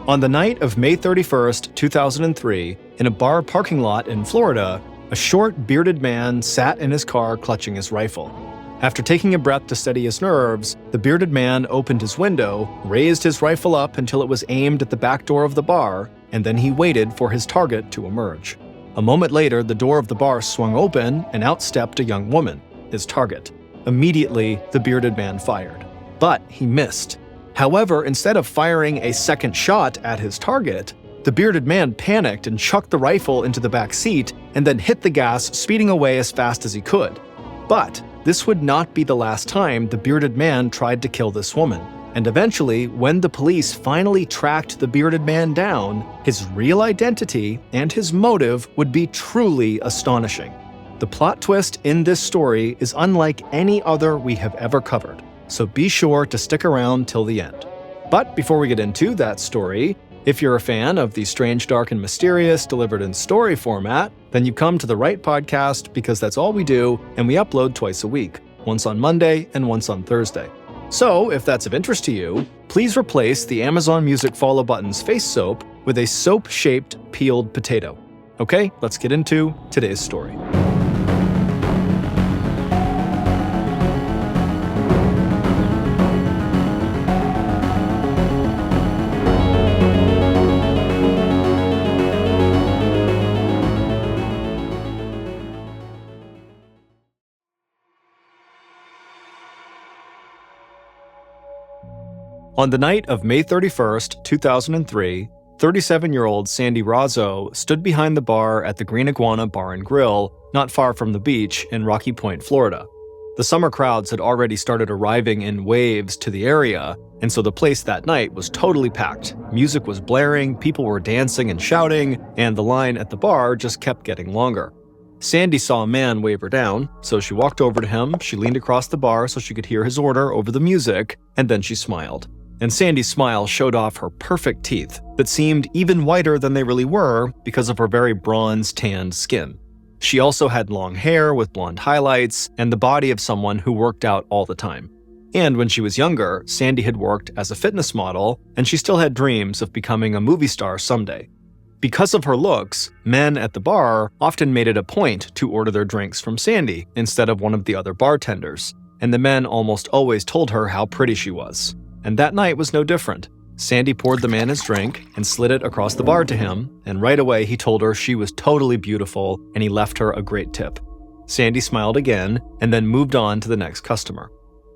On the night of May 31st, 2003, in a bar parking lot in Florida, a short, bearded man sat in his car clutching his rifle. After taking a breath to steady his nerves, the bearded man opened his window, raised his rifle up until it was aimed at the back door of the bar, and then he waited for his target to emerge. A moment later, the door of the bar swung open and out stepped a young woman, his target. Immediately, the bearded man fired. But he missed. However, instead of firing a second shot at his target, the bearded man panicked and chucked the rifle into the back seat and then hit the gas, speeding away as fast as he could. But this would not be the last time the bearded man tried to kill this woman. And eventually, when the police finally tracked the bearded man down, his real identity and his motive would be truly astonishing. The plot twist in this story is unlike any other we have ever covered, so be sure to stick around till the end. But before we get into that story, if you're a fan of the strange, dark, and mysterious delivered in story format, then you come to the right podcast because that's all we do, and we upload twice a week, once on Monday and once on Thursday. So, if that's of interest to you, please replace the Amazon Music Follow Button's face soap with a soap-shaped peeled potato. Okay, let's get into today's story. On the night of May 31st, 2003, 37-year-old Sandee Rozzo stood behind the bar at the Green Iguana Bar and Grill, not far from the beach in Rocky Point, Florida. The summer crowds had already started arriving in waves to the area, and so the place that night was totally packed. Music was blaring, people were dancing and shouting, and the line at the bar just kept getting longer. Sandee saw a man wave her down, so she walked over to him, she leaned across the bar so she could hear his order over the music, and then she smiled. And Sandee's smile showed off her perfect teeth that seemed even whiter than they really were because of her very bronze-tanned skin. She also had long hair with blonde highlights and the body of someone who worked out all the time. And when she was younger, Sandee had worked as a fitness model, and she still had dreams of becoming a movie star someday. Because of her looks, men at the bar often made it a point to order their drinks from Sandee instead of one of the other bartenders, and the men almost always told her how pretty she was. And that night was no different. Sandee poured the man his drink and slid it across the bar to him, and right away he told her she was totally beautiful and he left her a great tip. Sandee smiled again and then moved on to the next customer.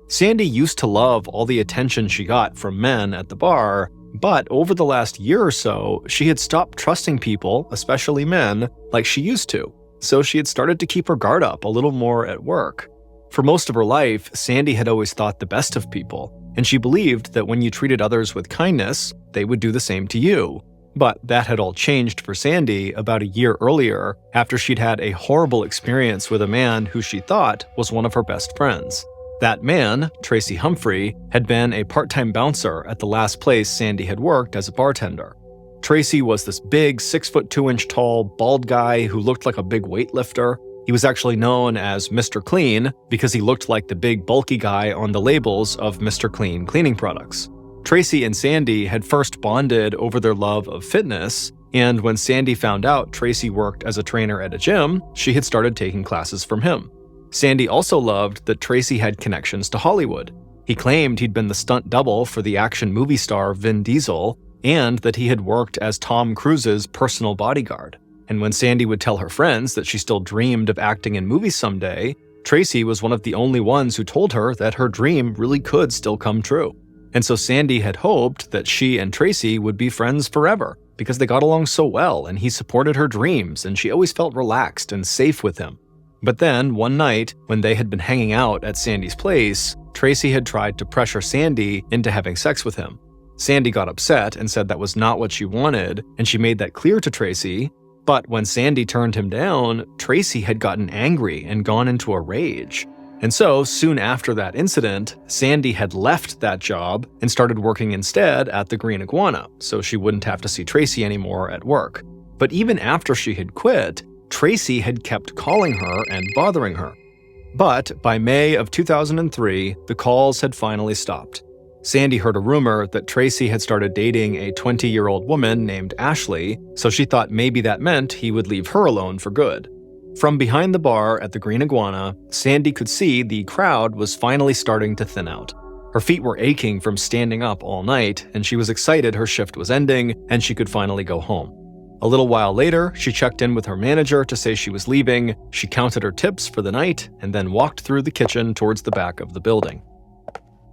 Sandee used to love all the attention she got from men at the bar, but over the last year or so, she had stopped trusting people, especially men, like she used to. So she had started to keep her guard up a little more at work. For most of her life, Sandee had always thought the best of people, and she believed that when you treated others with kindness, they would do the same to you. But that had all changed for Sandee about a year earlier, after she'd had a horrible experience with a man who she thought was one of her best friends. That man, Tracy Humphrey, had been a part-time bouncer at the last place Sandee had worked as a bartender. Tracy was this big 6'2" tall, bald guy who looked like a big weightlifter. He was actually known as Mr. Clean because he looked like the big bulky guy on the labels of Mr. Clean cleaning products. Tracy and Sandee had first bonded over their love of fitness, and when Sandee found out Tracy worked as a trainer at a gym, she had started taking classes from him. Sandee also loved that Tracy had connections to Hollywood. He claimed he'd been the stunt double for the action movie star Vin Diesel, and that he had worked as Tom Cruise's personal bodyguard. And when Sandee would tell her friends that she still dreamed of acting in movies someday, Tracy was one of the only ones who told her that her dream really could still come true. And so Sandee had hoped that she and Tracy would be friends forever because they got along so well and he supported her dreams and she always felt relaxed and safe with him. But then, one night, when they had been hanging out at Sandee's place, Tracy had tried to pressure Sandee into having sex with him. Sandee got upset and said that was not what she wanted, and she made that clear to Tracy. But when Sandee turned him down, Tracy had gotten angry and gone into a rage. And so, soon after that incident, Sandee had left that job and started working instead at the Green Iguana, so she wouldn't have to see Tracy anymore at work. But even after she had quit, Tracy had kept calling her and bothering her. But by May of 2003, the calls had finally stopped. Sandee heard a rumor that Tracy had started dating a 20-year-old woman named Ashley, so she thought maybe that meant he would leave her alone for good. From behind the bar at the Green Iguana, Sandee could see the crowd was finally starting to thin out. Her feet were aching from standing up all night, and she was excited her shift was ending and she could finally go home. A little while later, she checked in with her manager to say she was leaving, she counted her tips for the night, and then walked through the kitchen towards the back of the building.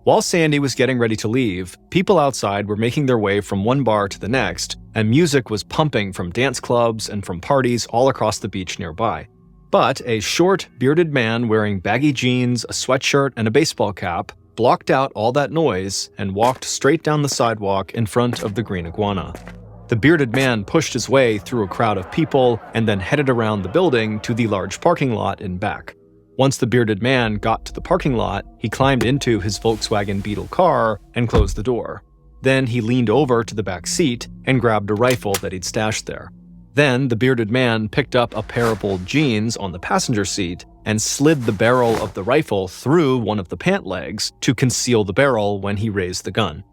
While Sandee was getting ready to leave, people outside were making their way from one bar to the next, and music was pumping from dance clubs and from parties all across the beach nearby. But a short, bearded man wearing baggy jeans, a sweatshirt, and a baseball cap blocked out all that noise and walked straight down the sidewalk in front of the Green Iguana. The bearded man pushed his way through a crowd of people and then headed around the building to the large parking lot in back. Once the bearded man got to the parking lot, he climbed into his Volkswagen Beetle car and closed the door. Then he leaned over to the back seat and grabbed a rifle that he'd stashed there. Then the bearded man picked up a pair of old jeans on the passenger seat and slid the barrel of the rifle through one of the pant legs to conceal the barrel when he raised the gun.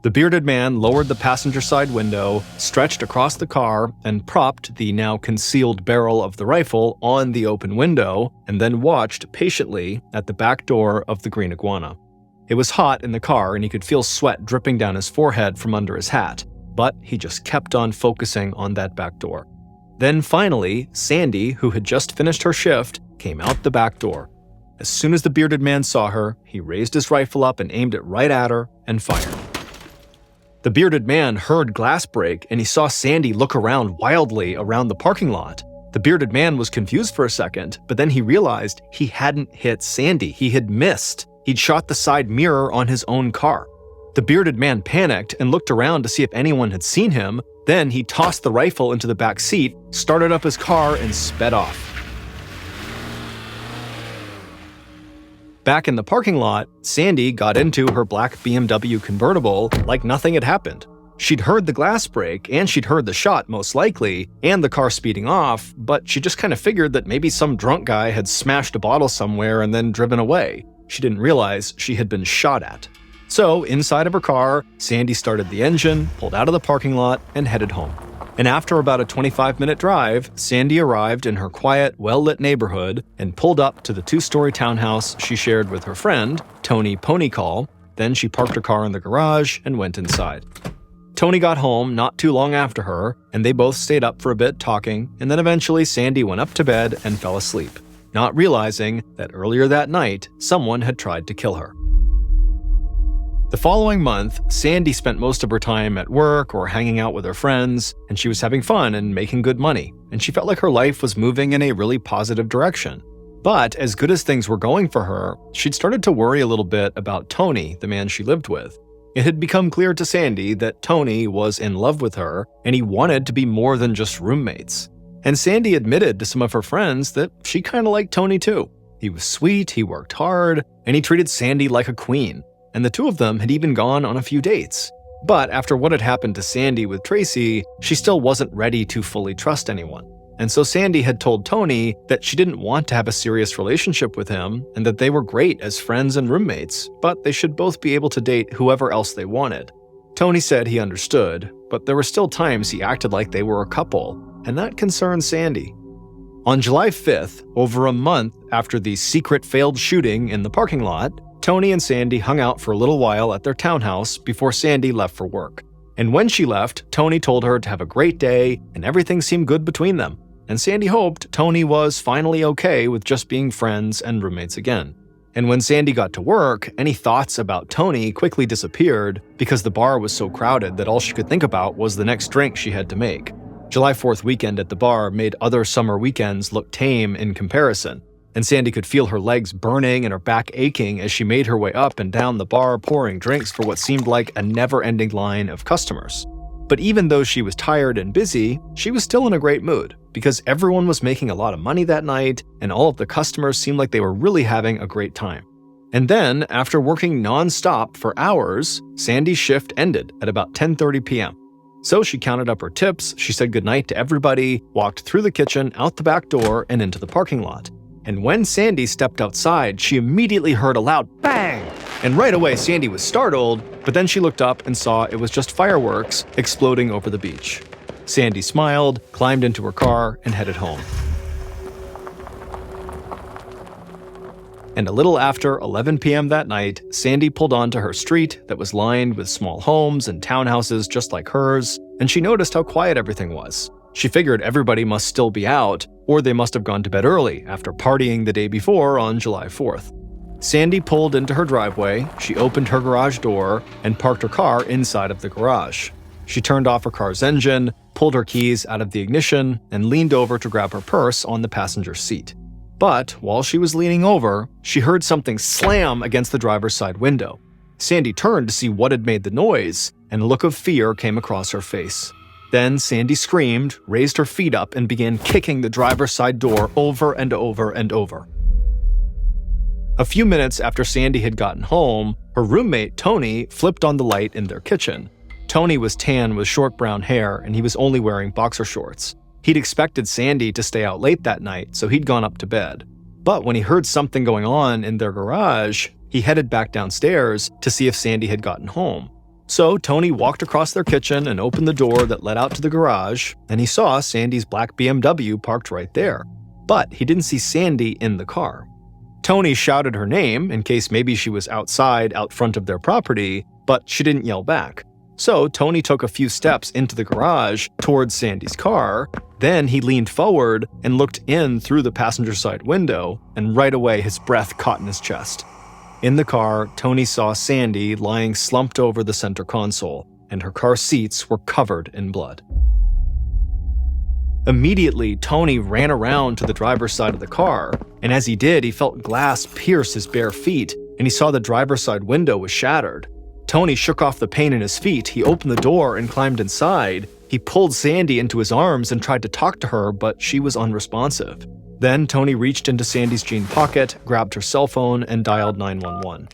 The bearded man lowered the passenger side window, stretched across the car, and propped the now concealed barrel of the rifle on the open window, and then watched patiently at the back door of the Green Iguana. It was hot in the car and he could feel sweat dripping down his forehead from under his hat, but he just kept on focusing on that back door. Then finally, Sandee, who had just finished her shift, came out the back door. As soon as the bearded man saw her, he raised his rifle up and aimed it right at her and fired. The bearded man heard glass break and he saw Sandee look around wildly around the parking lot. The bearded man was confused for a second, but then he realized he hadn't hit Sandee. He had missed. He'd shot the side mirror on his own car. The bearded man panicked and looked around to see if anyone had seen him. Then he tossed the rifle into the back seat, started up his car, and sped off. Back in the parking lot, Sandee got into her black BMW convertible like nothing had happened. She'd heard the glass break, and she'd heard the shot most likely, and the car speeding off, but she just kind of figured that maybe some drunk guy had smashed a bottle somewhere and then driven away. She didn't realize she had been shot at. So, inside of her car, Sandee started the engine, pulled out of the parking lot, and headed home. And after about a 25-minute drive, Sandee arrived in her quiet, well-lit neighborhood and pulled up to the 2-story townhouse she shared with her friend, Tony Ponycall. Then she parked her car in the garage and went inside. Tony got home not too long after her, and they both stayed up for a bit talking, and then eventually Sandee went up to bed and fell asleep, not realizing that earlier that night, someone had tried to kill her. The following month, Sandee spent most of her time at work or hanging out with her friends, and she was having fun and making good money, and she felt like her life was moving in a really positive direction. But as good as things were going for her, she'd started to worry a little bit about Tony, the man she lived with. It had become clear to Sandee that Tony was in love with her, and he wanted to be more than just roommates. And Sandee admitted to some of her friends that she kind of liked Tony too. He was sweet, he worked hard, and he treated Sandee like a queen. And the two of them had even gone on a few dates. But after what had happened to Sandee with Tracy, she still wasn't ready to fully trust anyone. And so Sandee had told Tony that she didn't want to have a serious relationship with him and that they were great as friends and roommates, but they should both be able to date whoever else they wanted. Tony said he understood, but there were still times he acted like they were a couple, and that concerned Sandee. On July 5th, over a month after the secret failed shooting in the parking lot, Tony and Sandee hung out for a little while at their townhouse before Sandee left for work. And when she left, Tony told her to have a great day and everything seemed good between them. And Sandee hoped Tony was finally okay with just being friends and roommates again. And when Sandee got to work, any thoughts about Tony quickly disappeared because the bar was so crowded that all she could think about was the next drink she had to make. July 4th weekend at the bar made other summer weekends look tame in comparison. And Sandee could feel her legs burning and her back aching as she made her way up and down the bar pouring drinks for what seemed like a never-ending line of customers. But even though she was tired and busy, she was still in a great mood because everyone was making a lot of money that night and all of the customers seemed like they were really having a great time. And then, after working non-stop for hours, Sandee's shift ended at about 10:30 p.m. So she counted up her tips, she said goodnight to everybody, walked through the kitchen, out the back door, and into the parking lot. And when Sandee stepped outside, she immediately heard a loud bang And right away, Sandee was startled, but then she looked up and saw it was just fireworks exploding over the beach. Sandee smiled, climbed into her car, and headed home. And a little after 11 p.m. that night, Sandee pulled onto her street that was lined with small homes and townhouses just like hers, and she noticed how quiet everything was. She figured everybody must still be out, or they must have gone to bed early after partying the day before on July 4th. Sandee pulled into her driveway, she opened her garage door, and parked her car inside of the garage. She turned off her car's engine, pulled her keys out of the ignition, and leaned over to grab her purse on the passenger seat. But while she was leaning over, she heard something slam against the driver's side window. Sandee turned to see what had made the noise, and a look of fear came across her face. Then Sandee screamed, raised her feet up, and began kicking the driver's side door over and over and over. A few minutes after Sandee had gotten home, her roommate, Tony, flipped on the light in their kitchen. Tony was tan with short brown hair, and he was only wearing boxer shorts. He'd expected Sandee to stay out late that night, so he'd gone up to bed. But when he heard something going on in their garage, he headed back downstairs to see if Sandee had gotten home. So Tony walked across their kitchen and opened the door that led out to the garage, and he saw Sandee's black BMW parked right there. But he didn't see Sandee in the car. Tony shouted her name in case maybe she was outside out front of their property, but she didn't yell back. So Tony took a few steps into the garage towards Sandee's car. Then he leaned forward and looked in through the passenger side window, and right away his breath caught in his chest. In the car, Tony saw Sandee lying slumped over the center console, and her car seats were covered in blood. Immediately, Tony ran around to the driver's side of the car, and as he did, he felt glass pierce his bare feet, and he saw the driver's side window was shattered. Tony shook off the pain in his feet. He opened the door and climbed inside. He pulled Sandee into his arms and tried to talk to her, but she was unresponsive. Then Tony reached into Sandee's jean pocket, grabbed her cell phone, and dialed 911.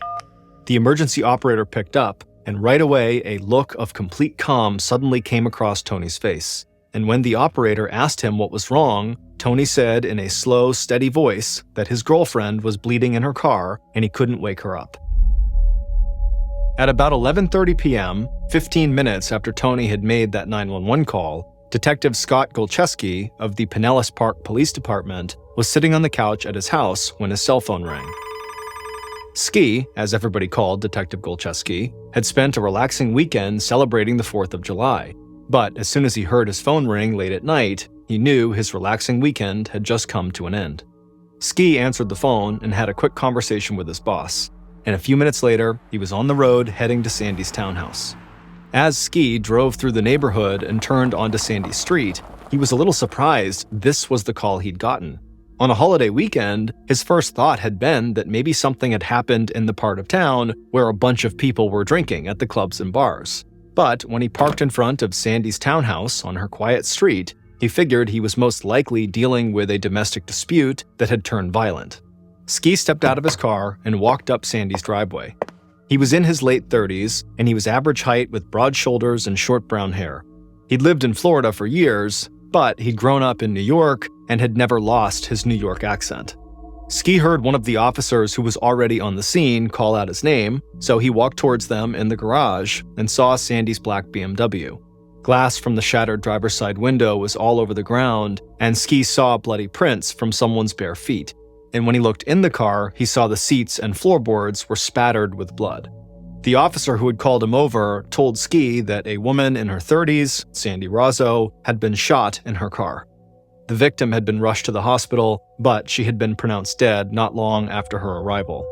The emergency operator picked up, and right away, a look of complete calm suddenly came across Tony's face. And when the operator asked him what was wrong, Tony said in a slow, steady voice that his girlfriend was bleeding in her car and he couldn't wake her up. At about 11:30 p.m., 15 minutes after Tony had made that 911 call, Detective Scott Golcheski of the Pinellas Park Police Department was sitting on the couch at his house when his cell phone rang. Ski, as everybody called Detective Golcheski, had spent a relaxing weekend celebrating the 4th of July. But as soon as he heard his phone ring late at night, he knew his relaxing weekend had just come to an end. Ski answered the phone and had a quick conversation with his boss. And a few minutes later, he was on the road heading to Sandee's townhouse. As Ski drove through the neighborhood and turned onto Sandee's street, he was a little surprised this was the call he'd gotten. On a holiday weekend, his first thought had been that maybe something had happened in the part of town where a bunch of people were drinking at the clubs and bars. But when he parked in front of Sandee's townhouse on her quiet street, he figured he was most likely dealing with a domestic dispute that had turned violent. Ski stepped out of his car and walked up Sandee's driveway. He was in his late 30s, and he was average height with broad shoulders and short brown hair. He'd lived in Florida for years, but he'd grown up in New York and had never lost his New York accent. Ski heard one of the officers who was already on the scene call out his name, so he walked towards them in the garage and saw Sandee's black BMW. Glass from the shattered driver's side window was all over the ground, and Ski saw bloody prints from someone's bare feet. And when he looked in the car, he saw the seats and floorboards were spattered with blood. The officer who had called him over told Ski that a woman in her 30s, Sandee Rozzo, had been shot in her car. The victim had been rushed to the hospital, but she had been pronounced dead not long after her arrival.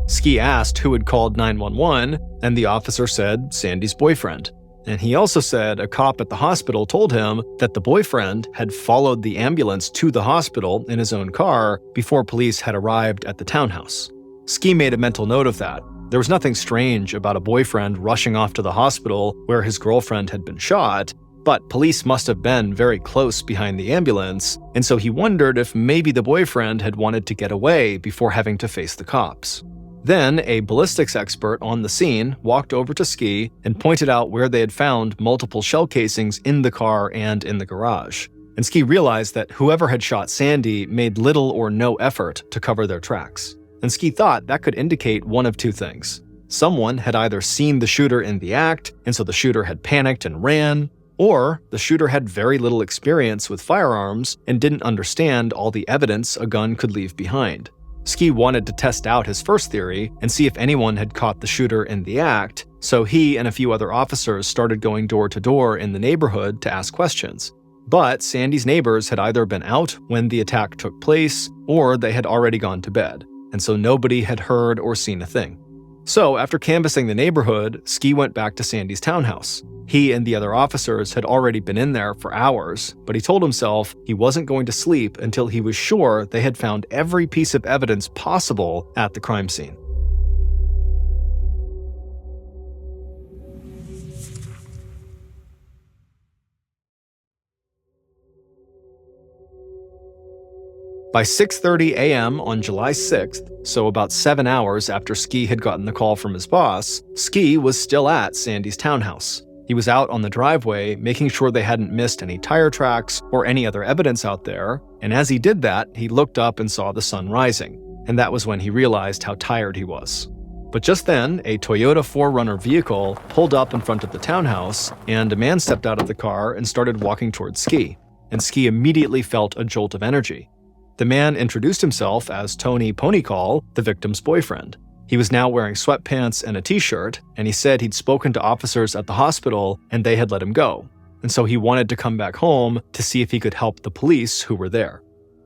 Ski asked who had called 911, and the officer said Sandee's boyfriend. And he also said a cop at the hospital told him that the boyfriend had followed the ambulance to the hospital in his own car before police had arrived at the townhouse. Ski made a mental note of that. There was nothing strange about a boyfriend rushing off to the hospital where his girlfriend had been shot, but police must have been very close behind the ambulance, and so he wondered if maybe the boyfriend had wanted to get away before having to face the cops. Then, a ballistics expert on the scene walked over to Ski and pointed out where they had found multiple shell casings in the car and in the garage. And Ski realized that whoever had shot Sandee made little or no effort to cover their tracks. and Ski thought that could indicate one of two things. Someone had either seen the shooter in the act, and so the shooter had panicked and ran, or the shooter had very little experience with firearms and didn't understand all the evidence a gun could leave behind. Ski wanted to test out his first theory and see if anyone had caught the shooter in the act, so he and a few other officers started going door to door in the neighborhood to ask questions. But Sandee's neighbors had either been out when the attack took place, or they had already gone to bed, and so nobody had heard or seen a thing. So after canvassing the neighborhood, Ski went back to Sandee's townhouse. He and the other officers had already been in there for hours, but he told himself he wasn't going to sleep until he was sure they had found every piece of evidence possible at the crime scene. By 6:30 a.m. on July 6th, so about 7 hours after Ski had gotten the call from his boss, Ski was still at Sandee's townhouse. He was out on the driveway, making sure they hadn't missed any tire tracks or any other evidence out there, and as he did that, he looked up and saw the sun rising, and that was when he realized how tired he was. But just then, a Toyota 4Runner vehicle pulled up in front of the townhouse, and a man stepped out of the car and started walking towards Ski, and Ski immediately felt a jolt of energy. The man introduced himself as Tony Ponycall, the victim's boyfriend. He was now wearing sweatpants and a t-shirt, and he said he'd spoken to officers at the hospital and they had let him go. And so he wanted to come back home to see if he could help the police who were there.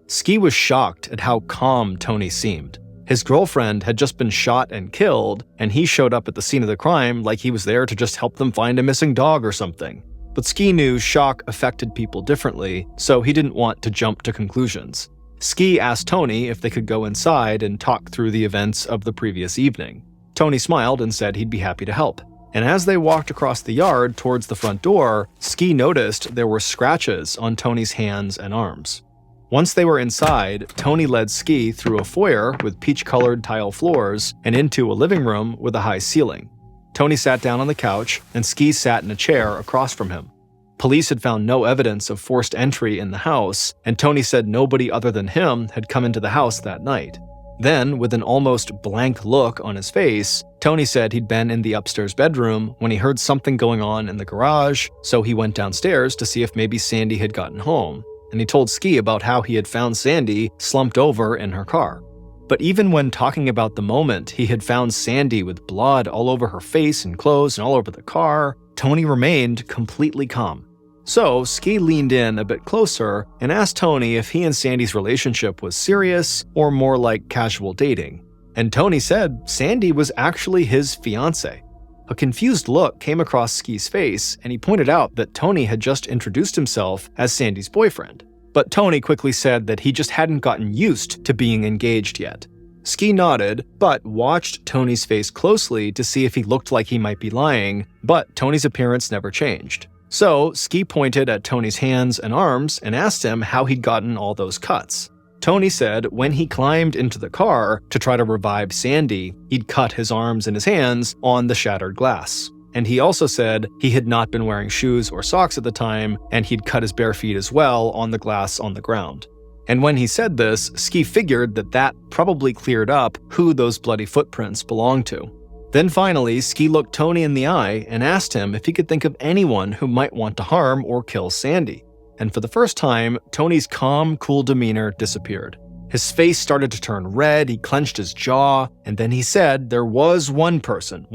Ski was shocked at how calm Tony seemed. His girlfriend had just been shot and killed, and he showed up at the scene of the crime like he was there to just help them find a missing dog or something. But Ski knew shock affected people differently, so he didn't want to jump to conclusions. Ski asked Tony if they could go inside and talk through the events of the previous evening. Tony smiled and said he'd be happy to help. And as they walked across the yard towards the front door, Ski noticed there were scratches on Tony's hands and arms. Once they were inside, Tony led Ski through a foyer with peach-colored tile floors and into a living room with a high ceiling. Tony sat down on the couch, and Ski sat in a chair across from him. Police had found no evidence of forced entry in the house, and Tony said nobody other than him had come into the house that night. Then, with an almost blank look on his face, Tony said he'd been in the upstairs bedroom when he heard something going on in the garage, so he went downstairs to see if maybe Sandee had gotten home, and he told Ski about how he had found Sandee slumped over in her car. But even when talking about the moment he had found Sandee with blood all over her face and clothes and all over the car, Tony remained completely calm. So, Ski leaned in a bit closer and asked Tony if he and Sandee's relationship was serious or more like casual dating. And Tony said Sandee was actually his fiancée. A confused look came across Ski's face, and he pointed out that Tony had just introduced himself as Sandee's boyfriend. But Tony quickly said that he just hadn't gotten used to being engaged yet. Ski nodded, but watched Tony's face closely to see if he looked like he might be lying, but Tony's appearance never changed. So, Ski pointed at Tony's hands and arms and asked him how he'd gotten all those cuts. Tony said when he climbed into the car to try to revive Sandee, he'd cut his arms and his hands on the shattered glass. And he also said he had not been wearing shoes or socks at the time, and he'd cut his bare feet as well on the glass on the ground. And when he said this, Ski figured that probably cleared up who those bloody footprints belonged to. Then finally, Ski looked Tony in the eye and asked him if he could think of anyone who might want to harm or kill Sandee. And for the first time, Tony's calm, cool demeanor disappeared. His face started to turn red, he clenched his jaw, and then he said there was one person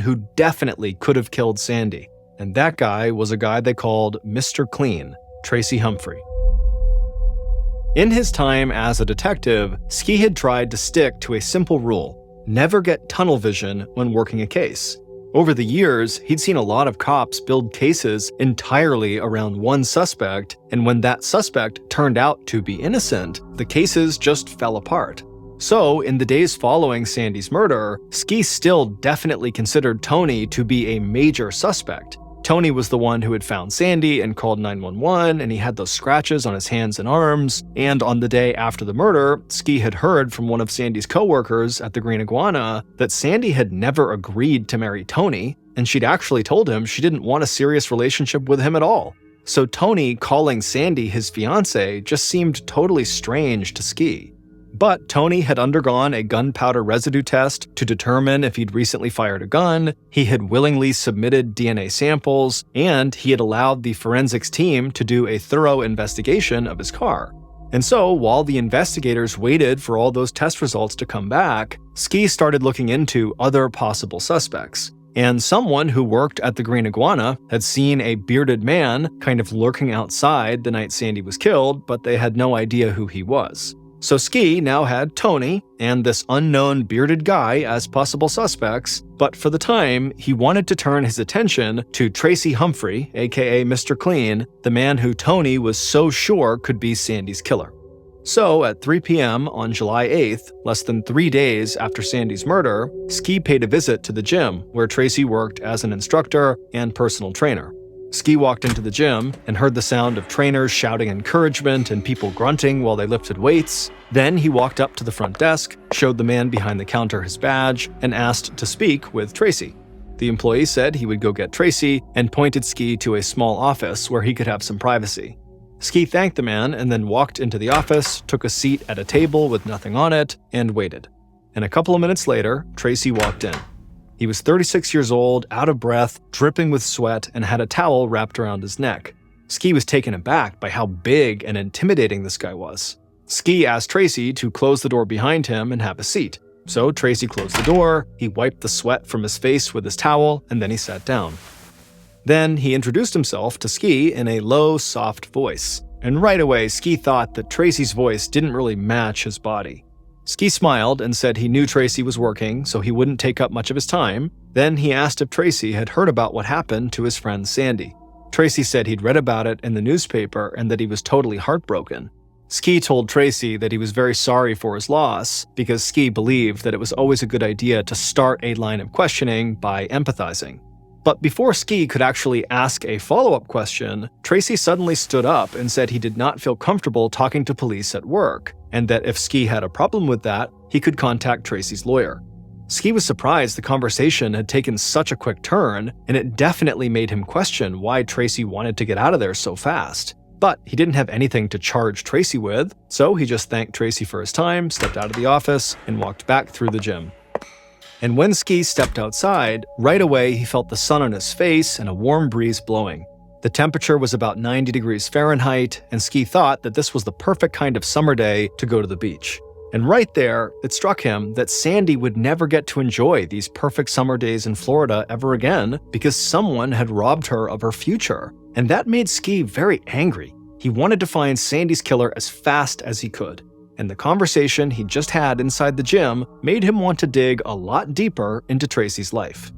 who definitely could have killed Sandee. And that guy was a guy they called Mr. Clean, Tracy Humphrey. In his time as a detective, Ski had tried to stick to a simple rule: never get tunnel vision when working a case. Over the years, he'd seen a lot of cops build cases entirely around one suspect, and when that suspect turned out to be innocent, the cases just fell apart. So, in the days following Sandee's murder, Ski still definitely considered Tony to be a major suspect. Tony was the one who had found Sandee and called 911, and he had those scratches on his hands and arms. And on the day after the murder, Ski had heard from one of Sandee's coworkers at the Green Iguana that Sandee had never agreed to marry Tony, and she'd actually told him she didn't want a serious relationship with him at all. So Tony calling Sandee his fiancée just seemed totally strange to Ski. But Tony had undergone a gunpowder residue test to determine if he'd recently fired a gun, he had willingly submitted DNA samples, and he had allowed the forensics team to do a thorough investigation of his car. And so, while the investigators waited for all those test results to come back, Ski started looking into other possible suspects. And someone who worked at the Green Iguana had seen a bearded man kind of lurking outside the night Sandee was killed, but they had no idea who he was. So Ski now had Tony and this unknown bearded guy as possible suspects, but for the time, he wanted to turn his attention to Tracy Humphrey, aka Mr. Clean, the man who Tony was so sure could be Sandee's killer. So at 3 p.m. on July 8th, less than 3 days after Sandee's murder, Ski paid a visit to the gym where Tracy worked as an instructor and personal trainer. Ski walked into the gym and heard the sound of trainers shouting encouragement and people grunting while they lifted weights. Then he walked up to the front desk, showed the man behind the counter his badge, and asked to speak with Tracy. The employee said he would go get Tracy and pointed Ski to a small office where he could have some privacy. Ski thanked the man and then walked into the office, took a seat at a table with nothing on it, and waited. And a couple of minutes later, Tracy walked in. He was 36 years old, out of breath, dripping with sweat, and had a towel wrapped around his neck. Ski was taken aback by how big and intimidating this guy was. Ski asked Tracy to close the door behind him and have a seat. So Tracy closed the door, he wiped the sweat from his face with his towel, and then he sat down. Then he introduced himself to Ski in a low, soft voice. And right away, Ski thought that Tracy's voice didn't really match his body. Ski smiled and said he knew Tracy was working, so he wouldn't take up much of his time. Then he asked if Tracy had heard about what happened to his friend Sandee. Tracy said he'd read about it in the newspaper and that he was totally heartbroken. Ski told Tracy that he was very sorry for his loss because Ski believed that it was always a good idea to start a line of questioning by empathizing. But before Ski could actually ask a follow-up question, Tracy suddenly stood up and said he did not feel comfortable talking to police at work, and that if Ski had a problem with that, he could contact Tracy's lawyer. Ski was surprised the conversation had taken such a quick turn, and it definitely made him question why Tracy wanted to get out of there so fast. But he didn't have anything to charge Tracy with, so he just thanked Tracy for his time, stepped out of the office, and walked back through the gym. And when Ski stepped outside, right away he felt the sun on his face and a warm breeze blowing. The temperature was about 90 degrees Fahrenheit, and Ski thought that this was the perfect kind of summer day to go to the beach. And right there, it struck him that Sandee would never get to enjoy these perfect summer days in Florida ever again because someone had robbed her of her future. And that made Ski very angry. He wanted to find Sandee's killer as fast as he could. And the conversation he just had inside the gym made him want to dig a lot deeper into Tracy's life.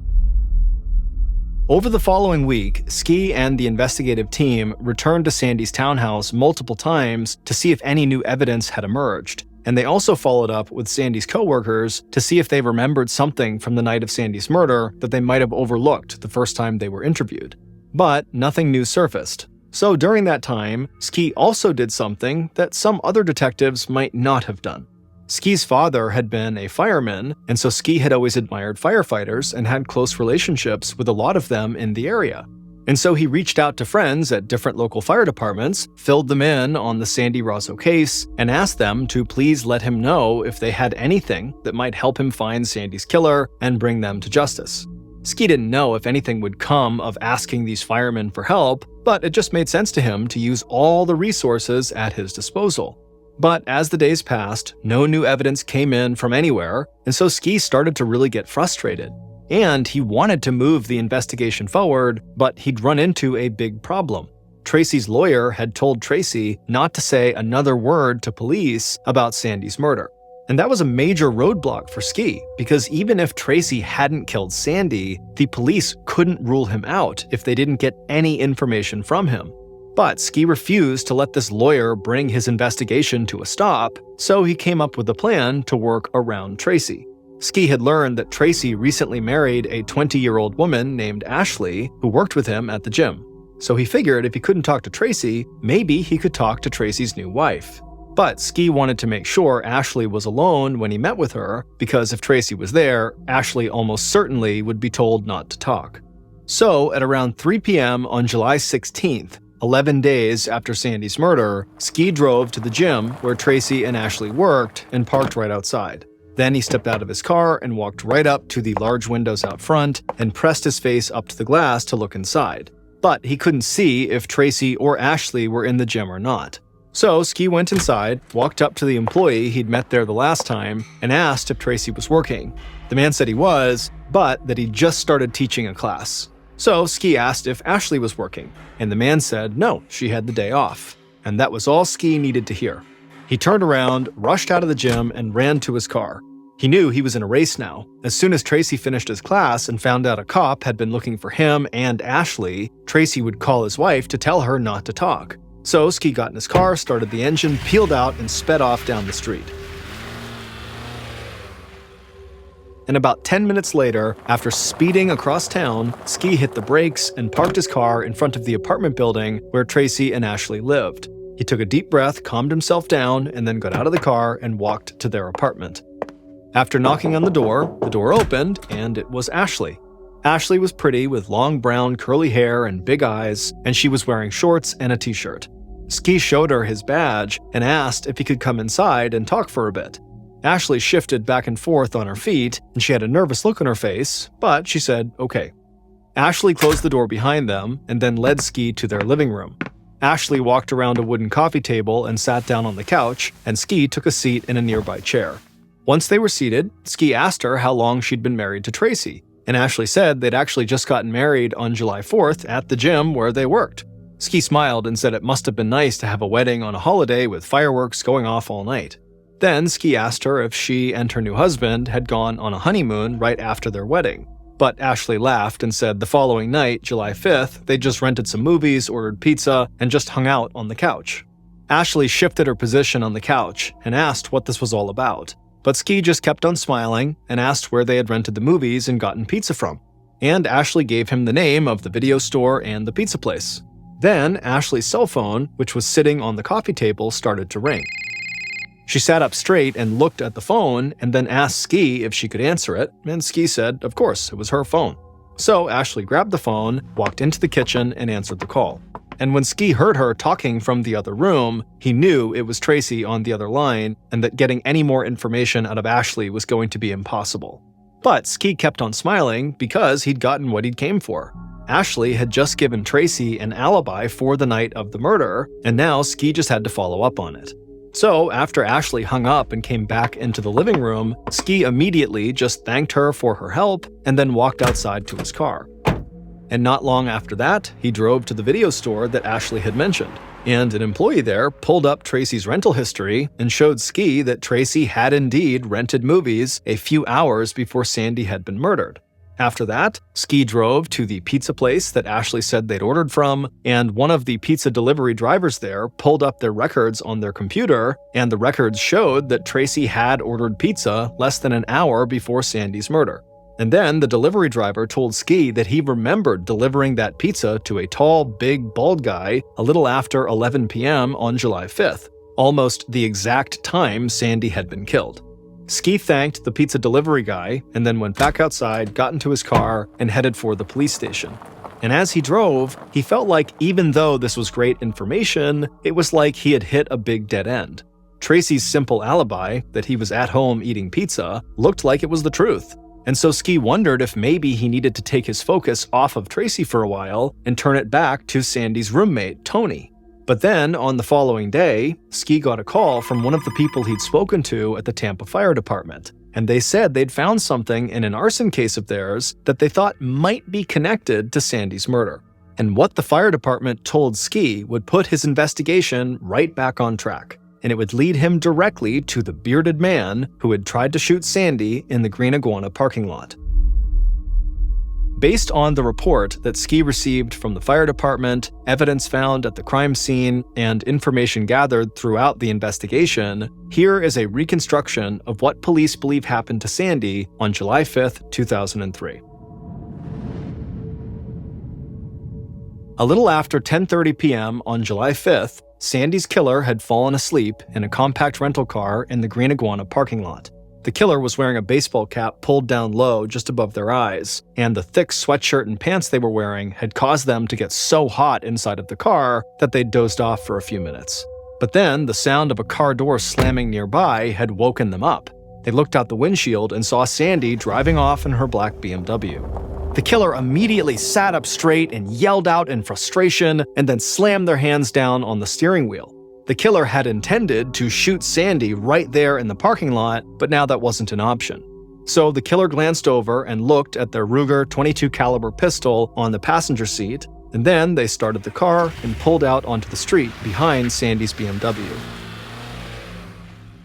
Over the following week, Ski and the investigative team returned to Sandee's townhouse multiple times to see if any new evidence had emerged, and they also followed up with Sandee's coworkers to see if they remembered something from the night of Sandee's murder that they might have overlooked the first time they were interviewed. But nothing new surfaced. So during that time, Ski also did something that some other detectives might not have done. Ski's father had been a fireman, and so Ski had always admired firefighters and had close relationships with a lot of them in the area. And so he reached out to friends at different local fire departments, filled them in on the Sandee Rozzo case, and asked them to please let him know if they had anything that might help him find Sandee's killer and bring them to justice. Ski didn't know if anything would come of asking these firemen for help, but it just made sense to him to use all the resources at his disposal. But as the days passed, no new evidence came in from anywhere, and so Ski started to really get frustrated. And he wanted to move the investigation forward, but he'd run into a big problem. Tracy's lawyer had told Tracy not to say another word to police about Sandee's murder. And that was a major roadblock for Ski, because even if Tracy hadn't killed Sandee, the police couldn't rule him out if they didn't get any information from him. But Ski refused to let this lawyer bring his investigation to a stop, so he came up with a plan to work around Tracy. Ski had learned that Tracy recently married a 20-year-old woman named Ashley who worked with him at the gym. So he figured if he couldn't talk to Tracy, maybe he could talk to Tracy's new wife. But Ski wanted to make sure Ashley was alone when he met with her, because if Tracy was there, Ashley almost certainly would be told not to talk. So, at around 3 p.m. on July 16th, 11 days after Sandee's murder, Ski drove to the gym where Tracy and Ashley worked and parked right outside. Then he stepped out of his car and walked right up to the large windows out front and pressed his face up to the glass to look inside. But he couldn't see if Tracy or Ashley were in the gym or not. So Ski went inside, walked up to the employee he'd met there the last time, and asked if Tracy was working. The man said he was, but that he just started teaching a class. So Ski asked if Ashley was working, and the man said no, she had the day off. And that was all Ski needed to hear. He turned around, rushed out of the gym, and ran to his car. He knew he was in a race now. As soon as Tracy finished his class and found out a cop had been looking for him and Ashley, Tracy would call his wife to tell her not to talk. So Ski got in his car, started the engine, peeled out, and sped off down the street. And about 10 minutes later, after speeding across town, Ski hit the brakes and parked his car in front of the apartment building where Tracy and Ashley lived. He took a deep breath, calmed himself down, and then got out of the car and walked to their apartment. After knocking on the door opened, and it was Ashley. Ashley was pretty with long brown curly hair and big eyes, and she was wearing shorts and a t-shirt. Ski showed her his badge and asked if he could come inside and talk for a bit. Ashley shifted back and forth on her feet, and she had a nervous look on her face, but she said okay. Ashley closed the door behind them and then led Ski to their living room. Ashley walked around a wooden coffee table and sat down on the couch, and Ski took a seat in a nearby chair. Once they were seated, Ski asked her how long she'd been married to Tracy, and Ashley said they'd actually just gotten married on July 4th at the gym where they worked. Ski smiled and said it must have been nice to have a wedding on a holiday with fireworks going off all night. Then Ski asked her if she and her new husband had gone on a honeymoon right after their wedding. But Ashley laughed and said the following night, July 5th, they just rented some movies, ordered pizza, and just hung out on the couch. Ashley shifted her position on the couch and asked what this was all about. But Ski just kept on smiling and asked where they had rented the movies and gotten pizza from. And Ashley gave him the name of the video store and the pizza place. Then Ashley's cell phone, which was sitting on the coffee table, started to ring. She sat up straight and looked at the phone and then asked Ski if she could answer it, and Ski said, of course, it was her phone. So Ashley grabbed the phone, walked into the kitchen, and answered the call. And when Ski heard her talking from the other room, he knew it was Tracy on the other line and that getting any more information out of Ashley was going to be impossible. But Ski kept on smiling because he'd gotten what he'd came for. Ashley had just given Tracy an alibi for the night of the murder, and now Ski just had to follow up on it. So after Ashley hung up and came back into the living room, Ski immediately just thanked her for her help and then walked outside to his car. And not long after that, he drove to the video store that Ashley had mentioned, and an employee there pulled up Tracy's rental history and showed Ski that Tracy had indeed rented movies a few hours before Sandee had been murdered. After that, Ski drove to the pizza place that Ashley said they'd ordered from, and one of the pizza delivery drivers there pulled up their records on their computer, and the records showed that Tracy had ordered pizza less than an hour before Sandee's murder. And then the delivery driver told Ski that he remembered delivering that pizza to a tall, big, bald guy a little after 11 p.m. on July 5th, almost the exact time Sandee had been killed. Ski thanked the pizza delivery guy and then went back outside, got into his car, and headed for the police station. And as he drove, he felt like even though this was great information, it was like he had hit a big dead end. Tracy's simple alibi, that he was at home eating pizza, looked like it was the truth. And so Ski wondered if maybe he needed to take his focus off of Tracy for a while and turn it back to Sandee's roommate, Tony. But then, on the following day, Ski got a call from one of the people he'd spoken to at the Tampa Fire Department, and they said they'd found something in an arson case of theirs that they thought might be connected to Sandee's murder. And what the fire department told Ski would put his investigation right back on track, and it would lead him directly to the bearded man who had tried to shoot Sandee in the Green Iguana parking lot. Based on the report that Ski received from the fire department, evidence found at the crime scene, and information gathered throughout the investigation, here is a reconstruction of what police believe happened to Sandee on July 5th, 2003. A little after 10:30 p.m. on July 5th, Sandee's killer had fallen asleep in a compact rental car in the Green Iguana parking lot. The killer was wearing a baseball cap pulled down low just above their eyes, and the thick sweatshirt and pants they were wearing had caused them to get so hot inside of the car that they dozed off for a few minutes. But then, the sound of a car door slamming nearby had woken them up. They looked out the windshield and saw Sandee driving off in her black BMW. The killer immediately sat up straight and yelled out in frustration, and then slammed their hands down on the steering wheel. The killer had intended to shoot Sandee right there in the parking lot, but now that wasn't an option. So the killer glanced over and looked at their Ruger .22 caliber pistol on the passenger seat, and then they started the car and pulled out onto the street behind Sandee's BMW.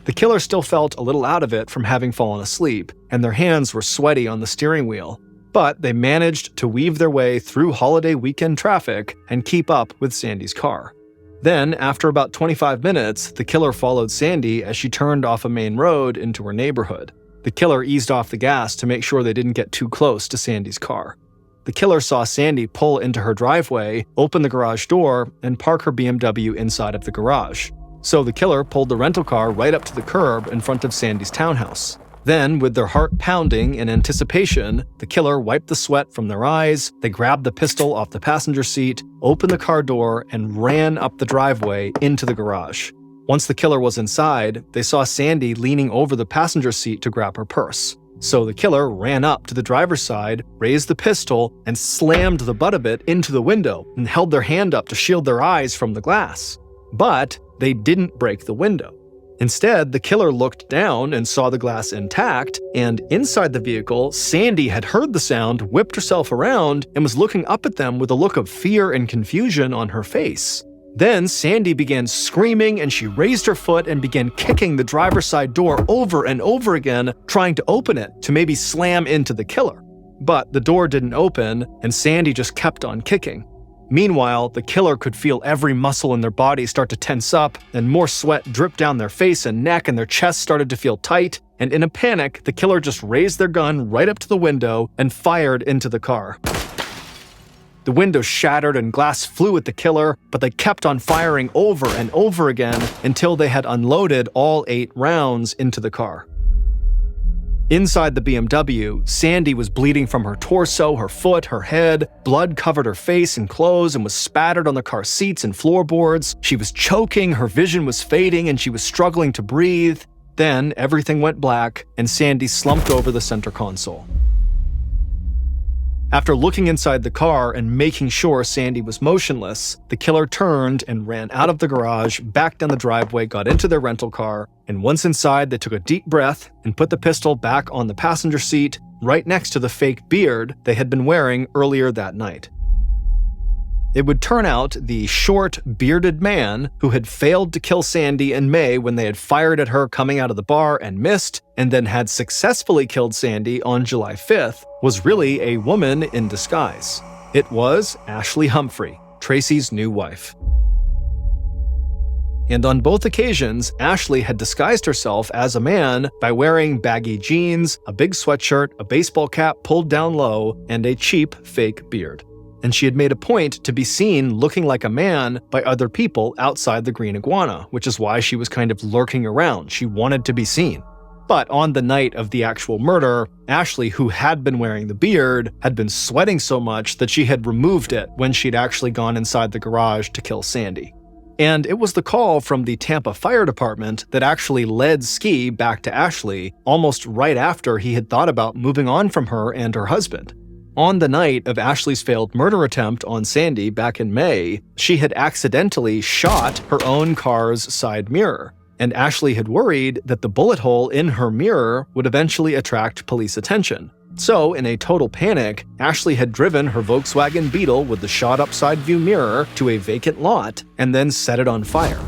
The killer still felt a little out of it from having fallen asleep, and their hands were sweaty on the steering wheel, but they managed to weave their way through holiday weekend traffic and keep up with Sandee's car. Then, after about 25 minutes, the killer followed Sandee as she turned off a main road into her neighborhood. The killer eased off the gas to make sure they didn't get too close to Sandee's car. The killer saw Sandee pull into her driveway, open the garage door, and park her BMW inside of the garage. So the killer pulled the rental car right up to the curb in front of Sandee's townhouse. Then, with their heart pounding in anticipation, the killer wiped the sweat from their eyes, they grabbed the pistol off the passenger seat, opened the car door, and ran up the driveway into the garage. Once the killer was inside, they saw Sandee leaning over the passenger seat to grab her purse. So the killer ran up to the driver's side, raised the pistol, and slammed the butt of it into the window and held their hand up to shield their eyes from the glass. But they didn't break the window. Instead, the killer looked down and saw the glass intact, and inside the vehicle, Sandee had heard the sound, whipped herself around, and was looking up at them with a look of fear and confusion on her face. Then Sandee began screaming, and she raised her foot and began kicking the driver's side door over and over again, trying to open it to maybe slam into the killer. But the door didn't open, and Sandee just kept on kicking. Meanwhile, the killer could feel every muscle in their body start to tense up, and more sweat dripped down their face and neck, and their chest started to feel tight, and in a panic, the killer just raised their gun right up to the window and fired into the car. The window shattered and glass flew at the killer, but they kept on firing over and over again until they had unloaded all 8 rounds into the car. Inside the BMW, Sandee was bleeding from her torso, her foot, her head. Blood covered her face and clothes and was spattered on the car seats and floorboards. She was choking, her vision was fading, and she was struggling to breathe. Then everything went black, and Sandee slumped over the center console. After looking inside the car and making sure Sandee was motionless, the killer turned and ran out of the garage, back down the driveway, got into their rental car, and once inside, they took a deep breath and put the pistol back on the passenger seat, right next to the fake beard they had been wearing earlier that night. It would turn out the short, bearded man who had failed to kill Sandee in May when they had fired at her coming out of the bar and missed, and then had successfully killed Sandee on July 5th, was really a woman in disguise. It was Ashley Humphrey, Tracy's new wife. And on both occasions, Ashley had disguised herself as a man by wearing baggy jeans, a big sweatshirt, a baseball cap pulled down low, and a cheap fake beard. And she had made a point to be seen looking like a man by other people outside the Green Iguana, which is why she was kind of lurking around. She wanted to be seen. But on the night of the actual murder, Ashley, who had been wearing the beard, had been sweating so much that she had removed it when she'd actually gone inside the garage to kill Sandee. And it was the call from the Tampa Fire Department that actually led Ski back to Ashley almost right after he had thought about moving on from her and her husband. On the night of Ashley's failed murder attempt on Sandee back in May, she had accidentally shot her own car's side mirror, and Ashley had worried that the bullet hole in her mirror would eventually attract police attention. So, in a total panic, Ashley had driven her Volkswagen Beetle with the shot-up side view mirror to a vacant lot and then set it on fire.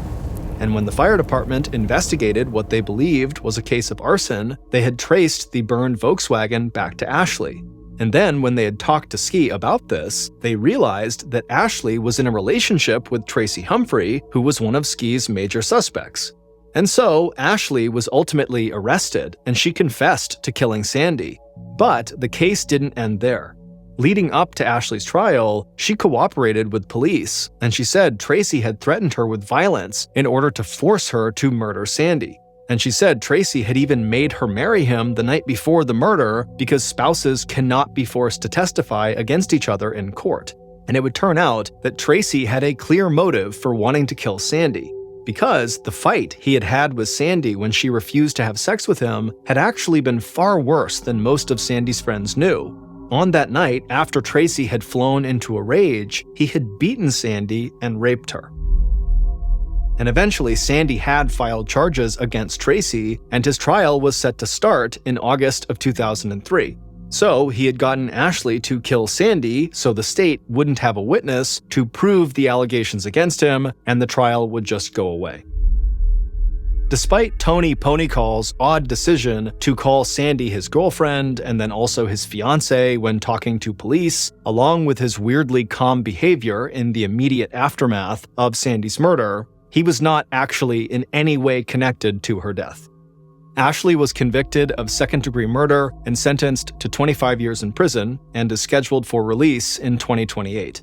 And when the fire department investigated what they believed was a case of arson, they had traced the burned Volkswagen back to Ashley. And then, when they had talked to Ski about this, they realized that Ashley was in a relationship with Tracy Humphrey, who was one of Ski's major suspects. And so, Ashley was ultimately arrested, and she confessed to killing Sandee. But the case didn't end there. Leading up to Ashley's trial, she cooperated with police, and she said Tracy had threatened her with violence in order to force her to murder Sandee. And she said Tracy had even made her marry him the night before the murder because spouses cannot be forced to testify against each other in court. And it would turn out that Tracy had a clear motive for wanting to kill Sandee, because the fight he had had with Sandee when she refused to have sex with him had actually been far worse than most of Sandee's friends knew. On that night, after Tracy had flown into a rage, he had beaten Sandee and raped her. And eventually, Sandee had filed charges against Tracy, and his trial was set to start in August of 2003. So he had gotten Ashley to kill Sandee so the state wouldn't have a witness to prove the allegations against him, and the trial would just go away. Despite Tony Ponycall's odd decision to call Sandee his girlfriend and then also his fiancée when talking to police, along with his weirdly calm behavior in the immediate aftermath of Sandee's murder, he was not actually in any way connected to her death. Ashley was convicted of second-degree murder and sentenced to 25 years in prison and is scheduled for release in 2028.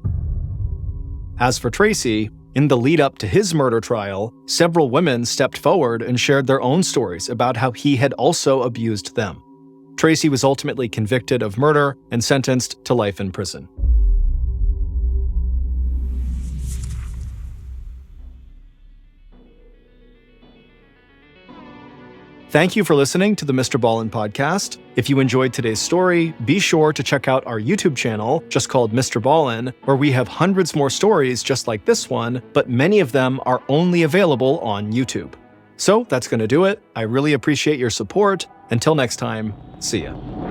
As for Tracy, in the lead-up to his murder trial, several women stepped forward and shared their own stories about how he had also abused them. Tracy was ultimately convicted of murder and sentenced to life in prison. Thank you for listening to the MrBallen Podcast. If you enjoyed today's story, be sure to check out our YouTube channel, just called MrBallen, where we have hundreds more stories just like this one, but many of them are only available on YouTube. So that's going to do it. I really appreciate your support. Until next time, see ya.